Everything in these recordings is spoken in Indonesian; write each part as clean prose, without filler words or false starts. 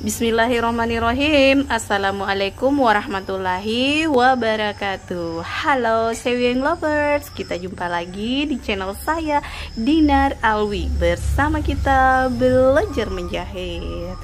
Bismillahirrahmanirrahim. Assalamualaikum warahmatullahi wabarakatuh. Halo sewing lovers, kita jumpa lagi di channel saya Dinar Alwi. Bersama kita belajar menjahit.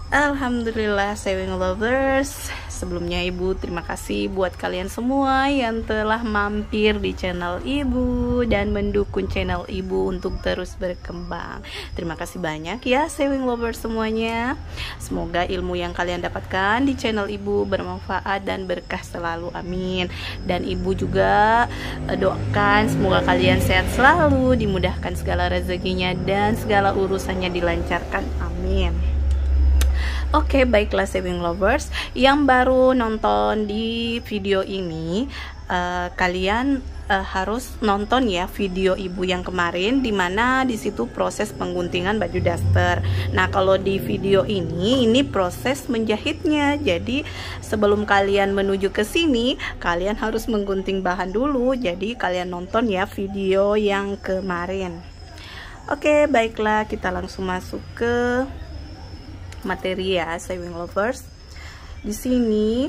Alhamdulillah sewing lovers, sebelumnya ibu terima kasih buat kalian semua yang telah mampir di channel ibu dan mendukung channel ibu untuk terus berkembang. Terima kasih banyak ya sewing lovers semuanya. Semoga ilmu yang kalian dapatkan di channel ibu bermanfaat dan berkah selalu, amin. Dan ibu juga doakan semoga kalian sehat selalu, dimudahkan segala rezekinya dan segala urusannya dilancarkan, amin. Oke, baiklah sewing lovers yang baru nonton di video ini, kalian harus nonton ya video ibu yang kemarin, dimana disitu proses pengguntingan baju daster. Nah, kalau di video ini proses menjahitnya. Jadi sebelum kalian menuju ke sini, kalian harus menggunting bahan dulu. Jadi kalian nonton ya video yang kemarin. Oke, baiklah kita langsung masuk ke materi ya sewing lovers. Di sini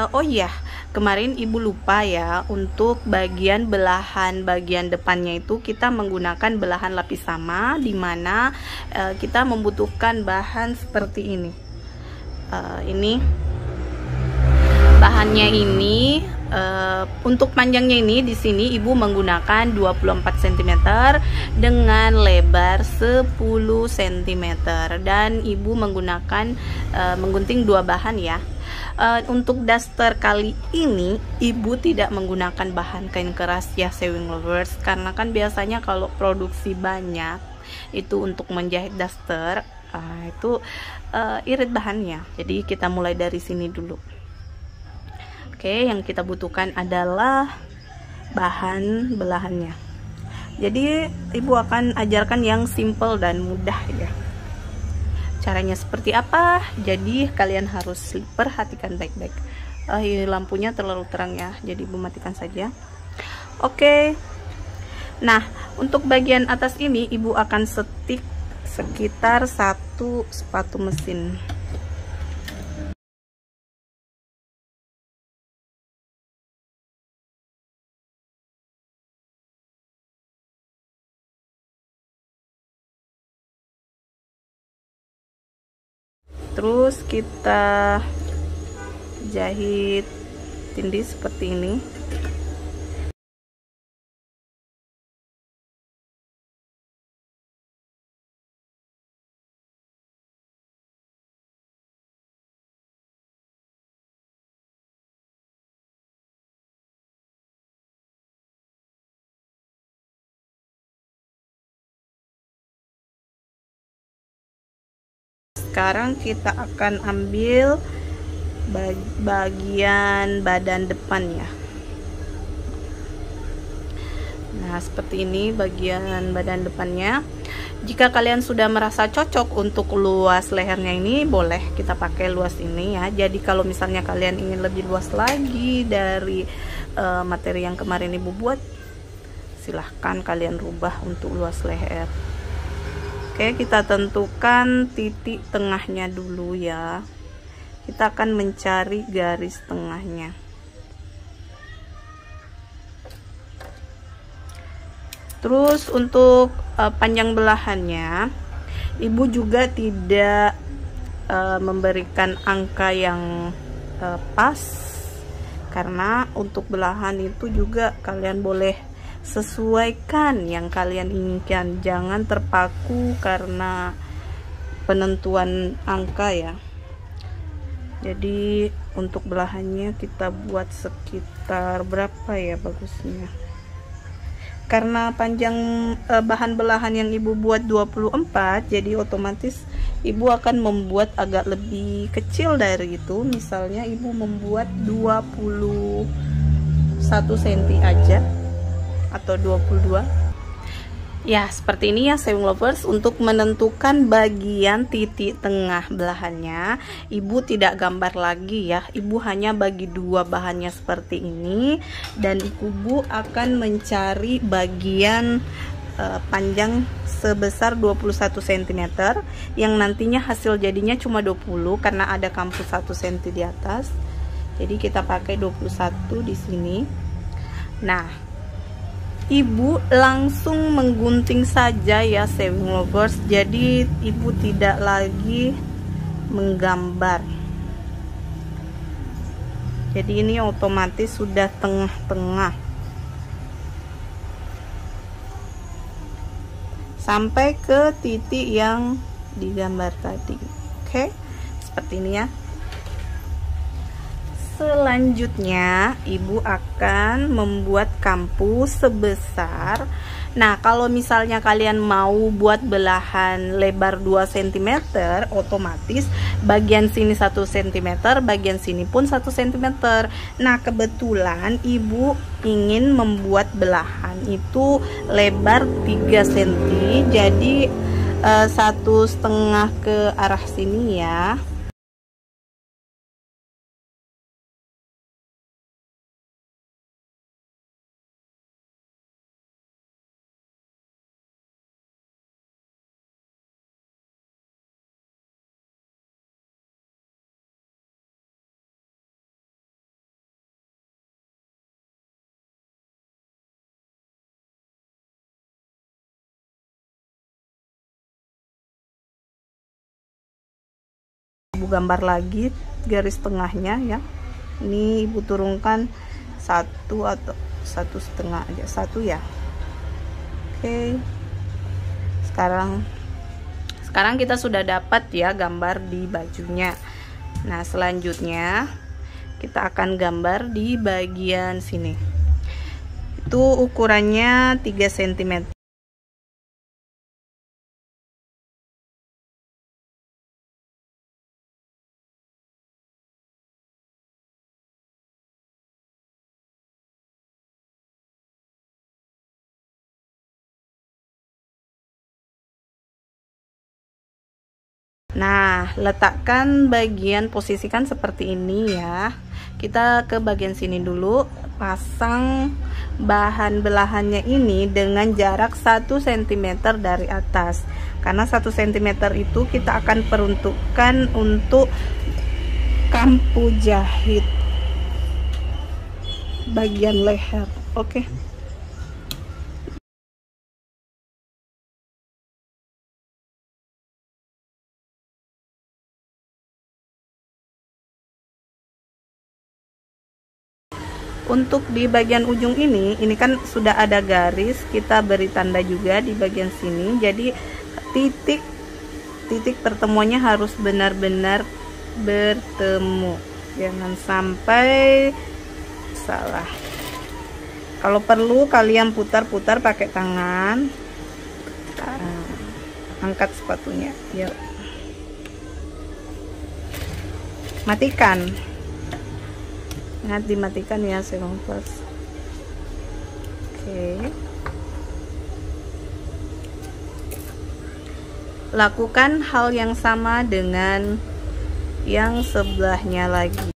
oh ya, kemarin ibu lupa ya, untuk bagian belahan bagian depannya itu kita menggunakan belahan lapis sama, dimana kita membutuhkan bahan seperti ini. Ini bahannya ini. Untuk panjangnya ini di sini ibu menggunakan 24 cm dengan lebar 10 cm dan ibu menggunakan menggunting dua bahan ya. Untuk daster kali ini ibu tidak menggunakan bahan kain keras ya sewing lovers, karena kan biasanya kalau produksi banyak itu untuk menjahit daster itu irit bahannya. Jadi kita mulai dari sini dulu. Oke, yang kita butuhkan adalah bahan belahannya. Jadi ibu akan ajarkan yang simple dan mudah ya. Caranya seperti apa? Jadi kalian harus perhatikan baik-baik. Lampunya terlalu terang ya, jadi ibu matikan saja. Oke. Nah, untuk bagian atas ini ibu akan setik sekitar 1 sepatu mesin. Terus kita jahit tindih seperti ini. Sekarang kita akan ambil bagian badan depannya. Nah, seperti ini bagian badan depannya. Jika kalian sudah merasa cocok untuk luas lehernya ini, boleh kita pakai luas ini ya. Jadi kalau misalnya kalian ingin lebih luas lagi dari materi yang kemarin ibu buat, silahkan kalian rubah untuk luas leher. Oke, kita tentukan titik tengahnya dulu ya. Kita akan mencari garis tengahnya. Terus untuk panjang belahannya, ibu juga tidak memberikan angka yang pas, karena untuk belahan itu juga kalian boleh sesuaikan yang kalian inginkan, jangan terpaku karena penentuan angka ya. Jadi untuk belahannya kita buat sekitar berapa ya bagusnya, karena panjang bahan belahan yang ibu buat 24, jadi otomatis ibu akan membuat agak lebih kecil dari itu. Misalnya ibu membuat 21 cm aja atau 22 ya, seperti ini ya sewing lovers. Untuk menentukan bagian titik tengah belahannya, ibu tidak gambar lagi ya, ibu hanya bagi dua bahannya seperti ini, dan ibu akan mencari bagian panjang sebesar 21 cm, yang nantinya hasil jadinya cuma 20 karena ada kampus 1 cm di atas. Jadi kita pakai 21 di sini. Nah, ibu langsung menggunting saja ya sewing lovers. Jadi ibu tidak lagi menggambar. Jadi ini otomatis sudah tengah-tengah sampai ke titik yang digambar tadi. Oke, seperti ini ya. Selanjutnya ibu akan membuat kampu sebesar, nah kalau misalnya kalian mau buat belahan lebar 2 cm, otomatis bagian sini 1 cm, bagian sini pun 1 cm. Nah kebetulan ibu ingin membuat belahan itu lebar 3 cm, jadi 1,5 ke arah sini ya. Ibu gambar lagi garis tengahnya ya. Ini ibu turunkan 1 atau 1,5 aja, 1 ya. Oke, sekarang kita sudah dapat ya gambar di bajunya. Nah selanjutnya kita akan gambar di bagian sini. Itu ukurannya 3 cm. Nah, letakkan posisikan seperti ini ya. Kita ke bagian sini dulu, pasang bahan belahannya ini dengan jarak 1 cm dari atas. Karena 1 cm itu kita akan peruntukkan untuk kampu jahit bagian leher. Oke. Untuk di bagian ujung ini kan sudah ada garis, kita beri tanda juga di bagian sini. Jadi titik pertemuannya harus benar-benar bertemu, jangan sampai salah. Kalau perlu kalian putar-putar pakai tangan. Angkat sepatunya, yuk. Matikan. Ingat dimatikan ya sewing lovers. Oke. Lakukan hal yang sama dengan yang sebelahnya lagi.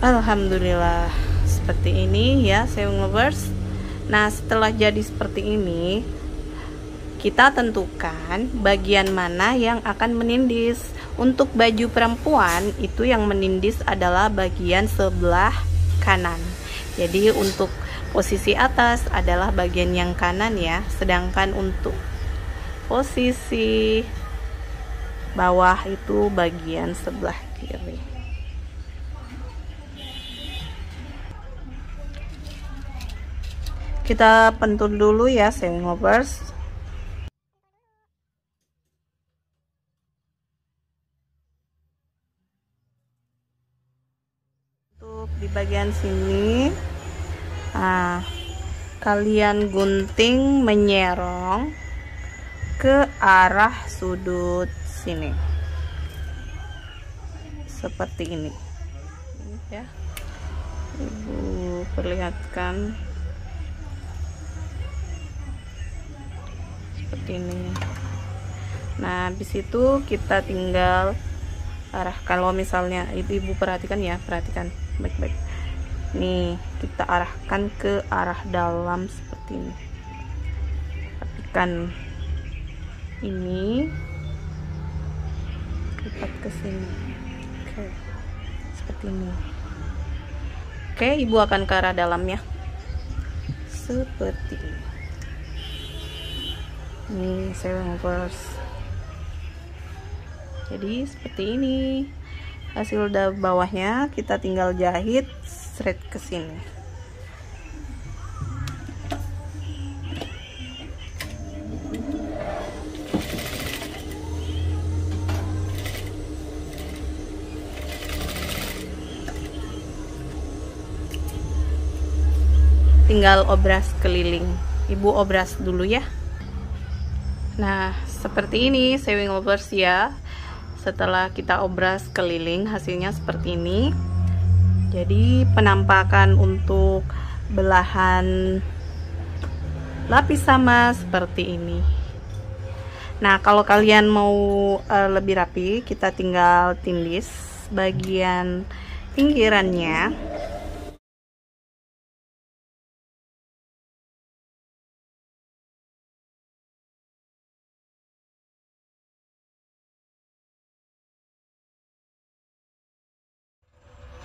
Alhamdulillah seperti ini ya sewing lovers. Nah setelah jadi seperti ini, kita tentukan bagian mana yang akan menindis. Untuk baju perempuan itu yang menindis adalah bagian sebelah kanan. Jadi untuk posisi atas adalah bagian yang kanan ya, sedangkan untuk posisi bawah itu bagian sebelah kiri. Kita pentul dulu ya sewing lovers. Untuk di bagian sini, nah, kalian gunting menyerong ke arah sudut sini seperti ini ya. Ibu perlihatkan seperti ini. Nah, habis itu kita tinggal arah. Kalau misalnya ibu perhatikan ya, perhatikan baik-baik. Nih, kita arahkan ke arah dalam seperti ini. Perhatikan ini, lipat ke sini. Oke, seperti ini. Oke, ibu akan ke arah dalamnya seperti ini. Nih, sewing lovers. Jadi seperti ini hasil bawahnya. Kita tinggal jahit straight ke sini. Tinggal obras keliling. Ibu obras dulu ya. Nah, seperti ini sewing lovers ya. Setelah kita obras keliling, hasilnya seperti ini. Jadi penampakan untuk belahan lapis sama seperti ini. Nah, kalau kalian mau lebih rapi, kita tinggal tindis bagian pinggirannya.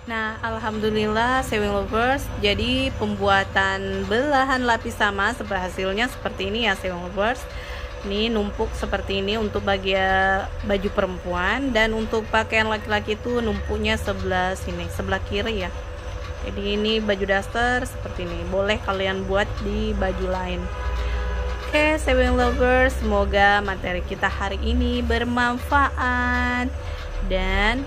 Nah, alhamdulillah sewing lovers, jadi pembuatan belahan lapis sama hasilnya seperti ini ya sewing lovers. Ini numpuk seperti ini untuk bagian baju perempuan, dan untuk pakaian laki-laki itu numpuknya sebelah sini, sebelah kiri ya. Jadi ini baju daster seperti ini. Boleh kalian buat di baju lain. Oke, sewing lovers, semoga materi kita hari ini bermanfaat, dan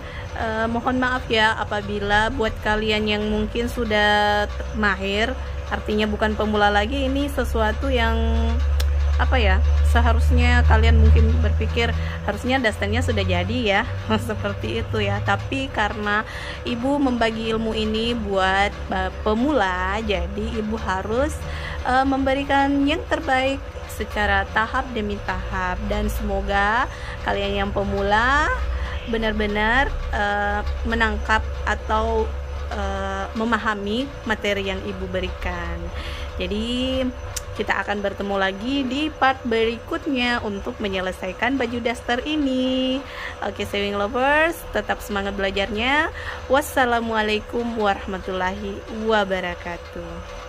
mohon maaf ya apabila buat kalian yang mungkin sudah mahir, artinya bukan pemula lagi, ini sesuatu yang apa ya, seharusnya kalian mungkin berpikir harusnya dasternya sudah jadi ya seperti itu ya. Tapi karena ibu membagi ilmu ini buat pemula, jadi ibu harus memberikan yang terbaik secara tahap demi tahap, dan semoga kalian yang pemula benar-benar menangkap atau memahami materi yang ibu berikan. Jadi kita akan bertemu lagi di part berikutnya untuk menyelesaikan baju daster ini. Oke sewing lovers, tetap semangat belajarnya. Wassalamualaikum warahmatullahi wabarakatuh.